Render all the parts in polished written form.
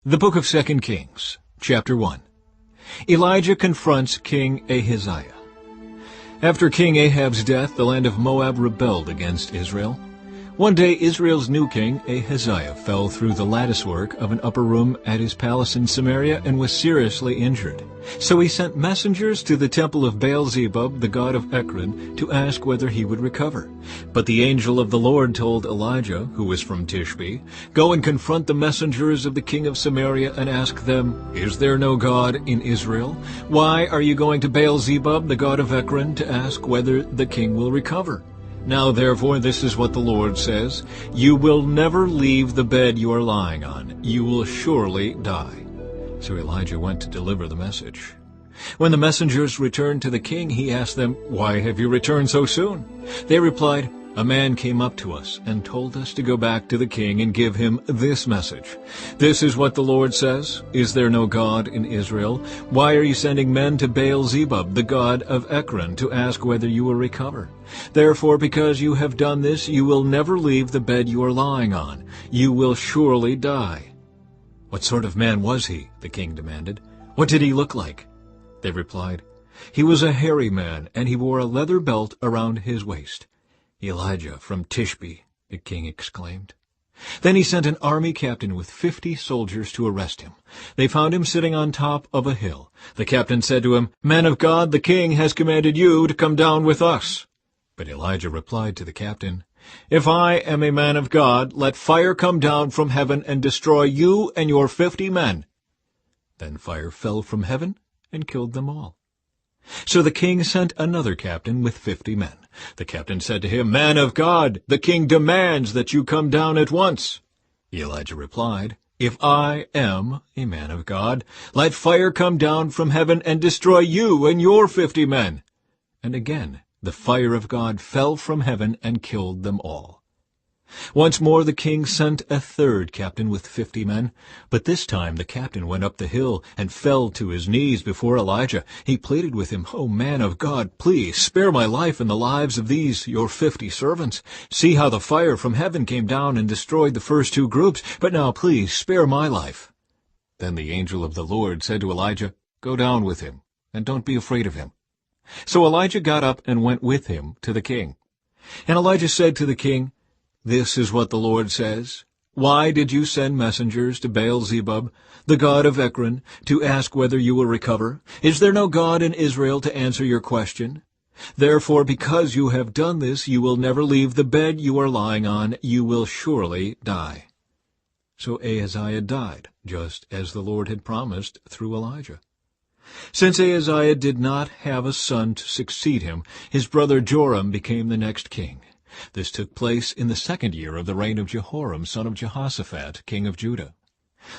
The book of 2 Kings, chapter 1. Elijah confronts King Ahaziah. After King Ahab's death, the land of Moab rebelled against Israel. One day Israel's new king, Ahaziah, fell through the latticework of an upper room at his palace in Samaria and was seriously injured. So he sent messengers to the temple of Baal-zebub, the god of Ekron, to ask whether he would recover. But the angel of the Lord told Elijah, who was from Tishbe, "Go and confront the messengers of the king of Samaria and ask them, 'Is there no God in Israel? Why are you going to Baal-zebub, the god of Ekron, to ask whether the king will recover?' Now therefore this is what the Lord says, 'You will never leave the bed you are lying on. You will surely die.'" So Elijah went to deliver the message. When the messengers returned to the king, he asked them, "Why have you returned so soon?" They replied, "A man came up to us and told us to go back to the king and give him this message. 'This is what the Lord says, Is there no God in Israel? Why are you sending men to Baal-zebub, the god of Ekron, to ask whether you will recover? Therefore, because you have done this, you will never leave the bed you are lying on. You will surely die.'" "What sort of man was he?" the king demanded. "What did he look like?" They replied, "He was a hairy man, and he wore a leather belt around his waist." "Elijah from Tishbe," the king exclaimed. Then he sent an army captain with 50 soldiers to arrest him. They found him sitting on top of a hill. The captain said to him, "Man of God, the king has commanded you to come down with us." But Elijah replied to the captain, "If I am a man of God, let fire come down from heaven and destroy you and your 50 men. Then fire fell from heaven and killed them all. So the king sent another captain with 50 men. The captain said to him, "Man of God, the king demands that you come down at once." Elijah replied, "If I am a man of God, let fire come down from heaven and destroy you and your 50 men. And again the fire of God fell from heaven and killed them all. Once more the king sent a third captain with 50 men, but this time the captain went up the hill and fell to his knees before Elijah. He pleaded with him, "O man of God, please spare my life and the lives of these your 50 servants. See how the fire from heaven came down and destroyed the first 2 groups, but now please spare my life." Then the angel of the Lord said to Elijah, "Go down with him, and don't be afraid of him." So Elijah got up and went with him to the king. And Elijah said to the king, "This is what the Lord says. Why did you send messengers to Baal-zebub, the god of Ekron, to ask whether you will recover? Is there no God in Israel to answer your question? Therefore, because you have done this, you will never leave the bed you are lying on. You will surely die." So Ahaziah died, just as the Lord had promised through Elijah. Since Ahaziah did not have a son to succeed him, his brother Joram became the next king. This took place in the 2nd year of the reign of Jehoram, son of Jehoshaphat, king of Judah.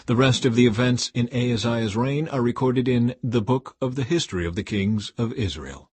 The rest of the events in Ahaziah's reign are recorded in the book of the history of the kings of Israel.